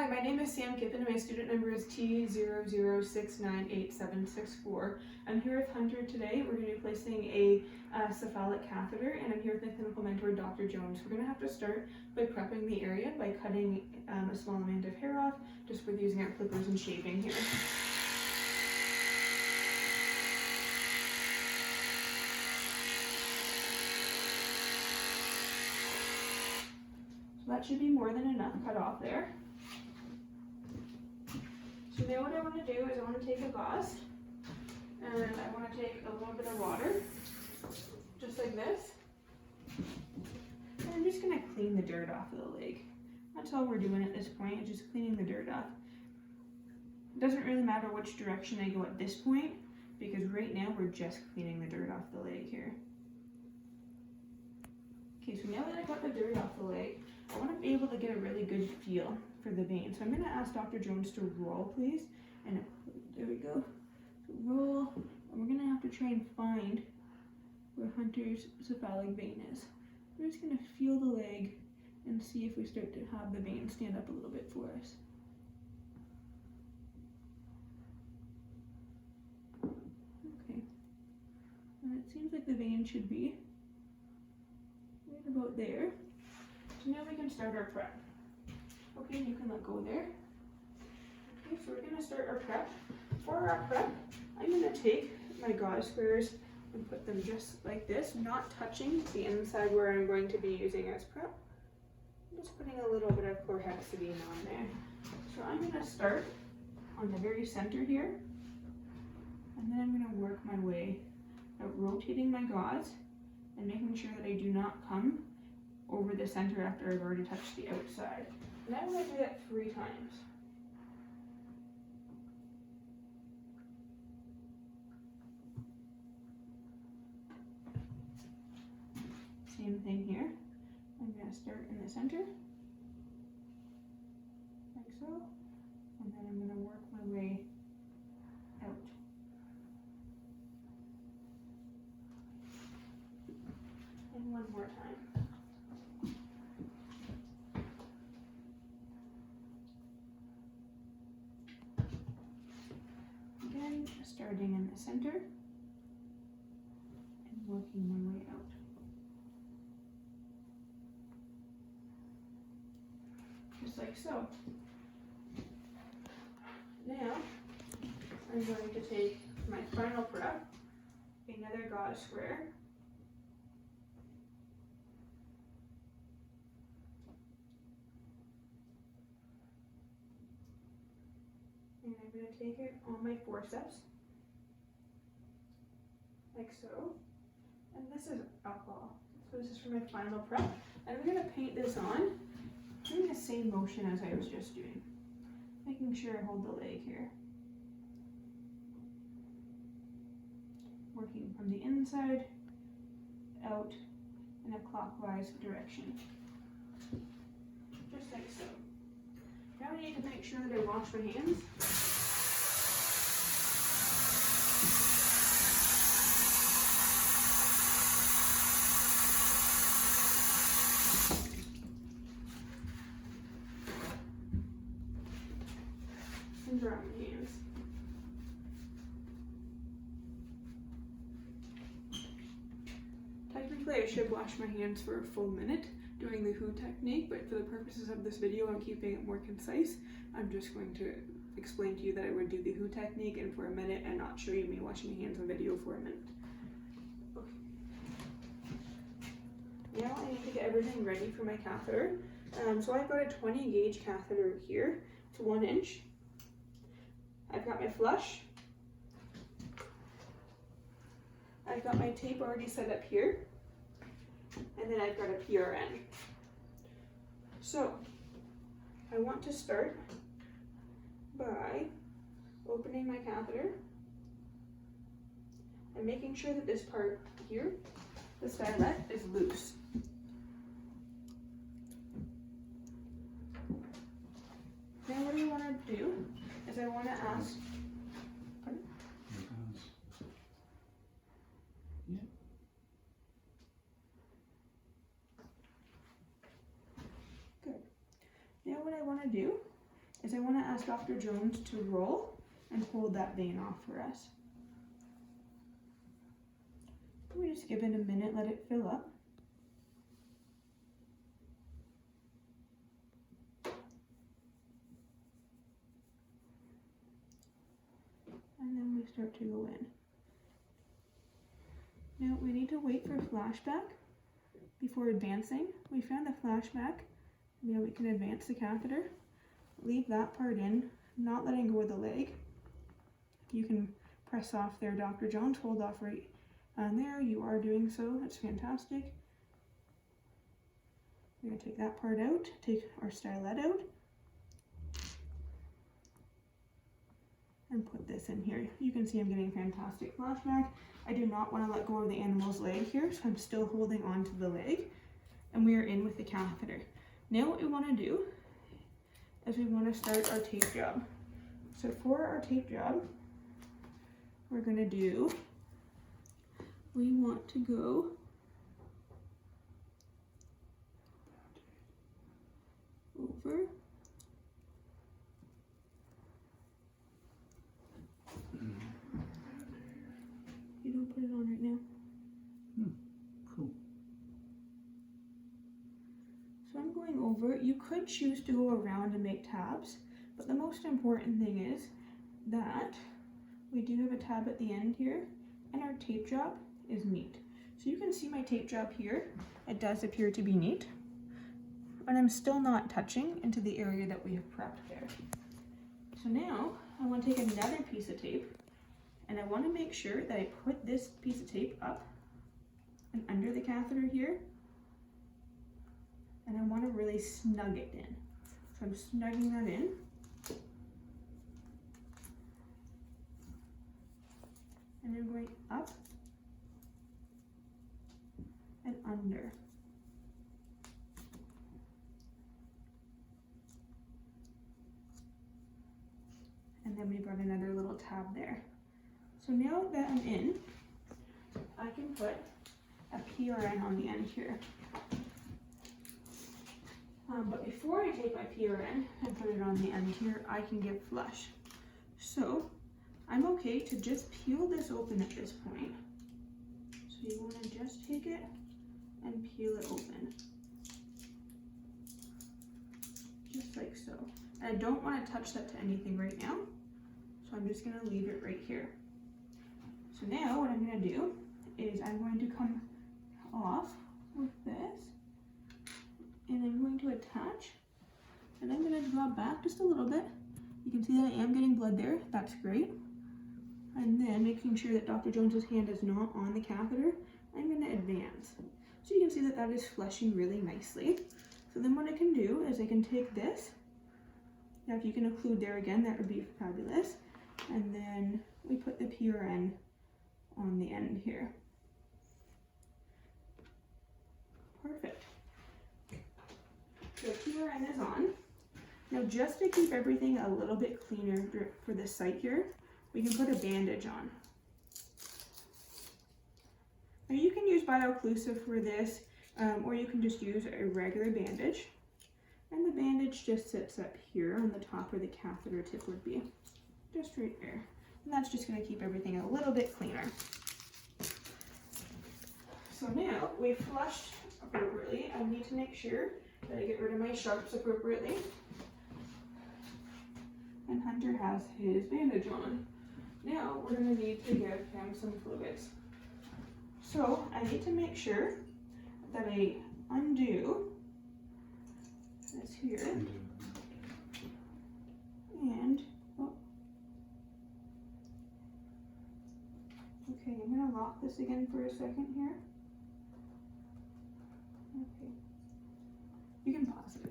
my name is Sam Kippen and my student number is T00698764. I'm here with Hunter today. We're going to be placing a cephalic catheter, and I'm here with my clinical mentor, Dr. Jones. We're going to have to start by prepping the area by cutting a small amount of hair off, just with using our clippers and shaving here. So that should be more than enough cut off there. So now what I want to do is I want to take a gauze, and I want to take a little bit of water, just like this, and I'm just going to clean the dirt off of the leg. That's all we're doing at this point, is just cleaning the dirt off. It doesn't really matter which direction I go at this point, because right now we're just cleaning the dirt off the leg here. Okay, so now that I got the dirt off the leg, I want to be able to get a really good feel for the vein. So I'm going to ask Dr. Jones to roll, please. And there we go. So roll, and we're going to have to try and find where Hunter's cephalic vein is. We're just going to feel the leg and see if we start to have the vein stand up a little bit for us. Okay. And it seems like the vein should be right about there. So now we can start our prep. Okay, you can let go there. Okay, so we're going to start our prep. For our prep, I'm going to take my gauze squares and put them just like this, not touching the inside where I'm going to be using as prep. I'm just putting a little bit of chlorhexidine on there. So I'm going to start on the very center here, and then I'm going to work my way out, rotating my gauze and making sure that I do not come over the center after I've already touched the outside. And I'm going to do that 3 times. Same thing here. I'm going to start in the center, like so, and then I'm going to work my way out. And one more time. Starting in the center and working my way out. Just like so. Now I'm going to take my final prep, another gauze square, and I'm going to take it on my forceps, like so, and this is alcohol. So this is for my final prep, and I'm going to paint this on, doing the same motion as I was just doing, making sure I hold the leg here, working from the inside out in a clockwise direction, just like so. Now I need to make sure that I wash my hands. And dry my hands. Technically, I should wash my hands for a full minute doing the WHO technique, but for the purposes of this video, I'm keeping it more concise. I'm just going to explain to you that I would do the WHO technique and for a minute and not show you me washing my hands on video for a minute. Okay. Now I need to get everything ready for my catheter. So I've got a 20 gauge catheter here. It's 1 inch. I've got my flush. I've got my tape already set up here. And then I've got a PRN. So I want to start by opening my catheter and making sure that this part here, the stylet, is loose. Now what I want to do is I want to ask, pardon? Yeah. Good. Now what I want to do is I want to ask Dr. Jones to roll and hold that vein off for us. We just give it a minute, let it fill up. And then we start to go in. Now we need to wait for flashback before advancing. We found the flashback. Now we can advance the catheter. Leave that part in, not letting go of the leg. You can press off there, Dr. Jones. Hold off right on there. You are doing so. That's fantastic. We're going to take that part out, take our stylet out, and put this in here. You can see I'm getting fantastic flashback. I do not want to let go of the animal's leg here, so I'm still holding on to the leg, and we are in with the catheter. Now what we want to do is we want to start our tape job. So for our tape job, we're going to do, we want to go over you don't put it on right now. Cool. So I'm going over. You could choose to go around and make tabs, but the most important thing is that we do have a tab at the end here, and our tape job is neat. So you can see my tape job here. It does appear to be neat, but I'm still not touching into the area that we have prepped there. So now I want to take another piece of tape, and I want to make sure that I put this piece of tape up and under the catheter here, and I want to really snug it in. So I'm snugging that in. And I'm going up and under. And then we've got another little tab there. So now that I'm in, I can put a PRN on the end here. But before I take my PRN and put it on the end here, I can give flush. So I'm okay to just peel this open at this point. So you want to just take it and peel it open. Just like so. And I don't want to touch that to anything right now. So I'm just going to leave it right here. So now what I'm going to do is I'm going to come off with this, and I'm going to attach, and I'm going to draw back just a little bit. You can see that I am getting blood there. That's great. And then making sure that Dr. Jones's hand is not on the catheter, I'm going to advance. So you can see that that is flushing really nicely. So then what I can do is I can take this. Now if you can occlude there again, that would be fabulous. And then we put the PRN on the end here. Perfect. So PRN is on. Now just to keep everything a little bit cleaner for this site here, we can put a bandage on. Now you can use bio-occlusive for this, or you can just use a regular bandage. And the bandage just sits up here on the top where the catheter tip would be. Just right there. And that's just going to keep everything a little bit cleaner. So now we've flushed appropriately. I need to make sure that I get rid of my sharps appropriately. And Hunter has his bandage on. Now we're going to need to give him some fluids. So I need to make sure that I undo this here. And, oh. Okay, I'm going to lock this again for a second here. Okay. You can pause it.